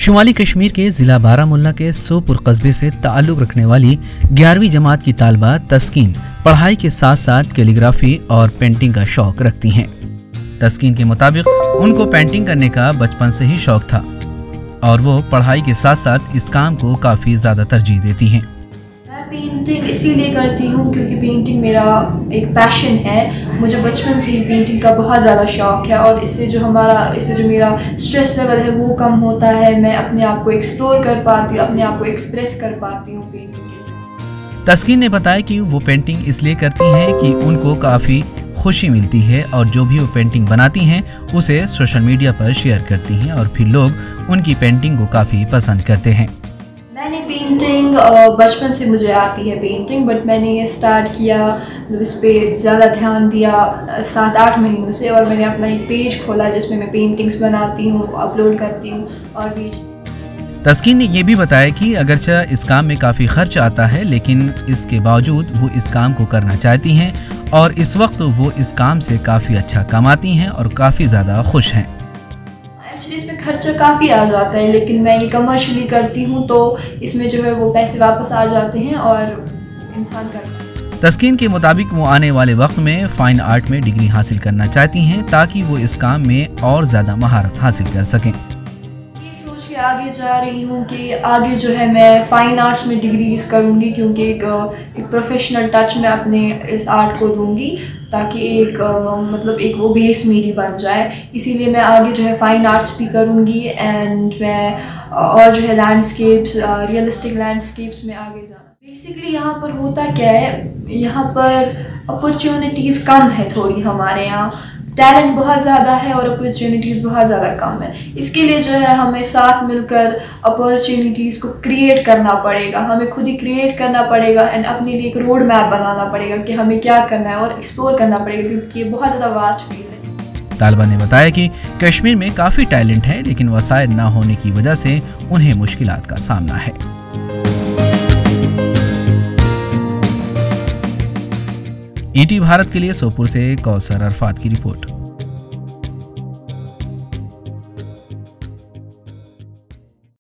शुमाली कश्मीर के जिला बारामुल्ला के सोपुर कस्बे से ताल्लुक रखने वाली 11वीं जमात की तालबा तस्कीन पढ़ाई के साथ साथ कैलीग्राफी और पेंटिंग का शौक रखती हैं। तस्कीन के मुताबिक उनको पेंटिंग करने का बचपन से ही शौक था और वो पढ़ाई के साथ साथ इस काम को काफ़ी ज़्यादा तरजीह देती हैं। मैं पेंटिंग इसीलिए करती हूँ क्योंकि पेंटिंग मेरा एक पैशन है। मुझे बचपन से ही पेंटिंग का बहुत ज़्यादा शौक है और इससे जो मेरा स्ट्रेस लेवल है वो कम होता है। मैं अपने आप को एक्सप्लोर कर पाती हूँ, अपने आप को एक्सप्रेस कर पाती हूँ पेंटिंग के। तस्कीन ने बताया कि वो पेंटिंग इसलिए करती हैं कि उनको काफ़ी खुशी मिलती है और जो भी वो पेंटिंग बनाती हैं उसे सोशल मीडिया पर शेयर करती हैं और फिर लोग उनकी पेंटिंग को काफ़ी पसंद करते हैं। मैंने पेंटिंग बचपन से मुझे आती है पेंटिंग, बट मैंने ये स्टार्ट किया इस पर ज़्यादा ध्यान दिया 7-8 महीनों से और मैंने अपना एक पेज खोला जिसमें मैं पेंटिंग्स बनाती हूँ, अपलोड करती हूँ और बेचती हूँ। तस्कीन ने यह भी बताया कि अगरचे इस काम में काफ़ी खर्च आता है लेकिन इसके बावजूद वो इस काम को करना चाहती हैं और इस वक्त वो इस काम से काफ़ी अच्छा कमाती हैं और काफ़ी ज़्यादा खुश हैं। इसमें खर्चा काफ़ी आ जाता है लेकिन मैं ये कमर्शियली करती हूँ तो इसमें जो है वो पैसे वापस आ जाते हैं और इंसान करता है। तस्कीन के मुताबिक वो आने वाले वक्त में फ़ाइन आर्ट में डिग्री हासिल करना चाहती हैं ताकि वो इस काम में और ज़्यादा महारत हासिल कर सकें। ये सोच के आगे जा रही हूँ कि आगे जो है मैं फ़ाइन आर्ट्स में डिग्रीज करूँगी क्योंकि एक प्रोफेशनल टच मैं अपने इस आर्ट को दूँगी ताकि एक वो बेस मेरी बन जाए। इसीलिए मैं आगे जो है फ़ाइन आर्ट्स भी करूँगी एंड मैं और जो है लैंडस्केप्स, रियलिस्टिक लैंडस्केप्स में आगे जाना। बेसिकली यहाँ पर होता क्या है, यहाँ पर अपॉर्चुनिटीज़ कम है थोड़ी, हमारे यहाँ टैलेंट बहुत ज़्यादा है और अपॉर्चुनिटीज़ बहुत ज़्यादा कम है। इसके लिए जो है हमें साथ मिलकर अपॉर्चुनिटीज़ को क्रिएट करना पड़ेगा, हमें खुद ही क्रिएट करना पड़ेगा एंड अपने लिए एक रोड मैप बनाना पड़ेगा कि हमें क्या करना है और एक्सप्लोर करना पड़ेगा क्योंकि ये बहुत ज़्यादा वास्ट फील्ड है। तालिबा ने बताया कि कश्मीर में काफ़ी टैलेंट है लेकिन वसाइल न होने की वजह से उन्हें मुश्किलात का सामना है। ईटी भारत के लिए सोपुर से कौसर अरफात की रिपोर्ट।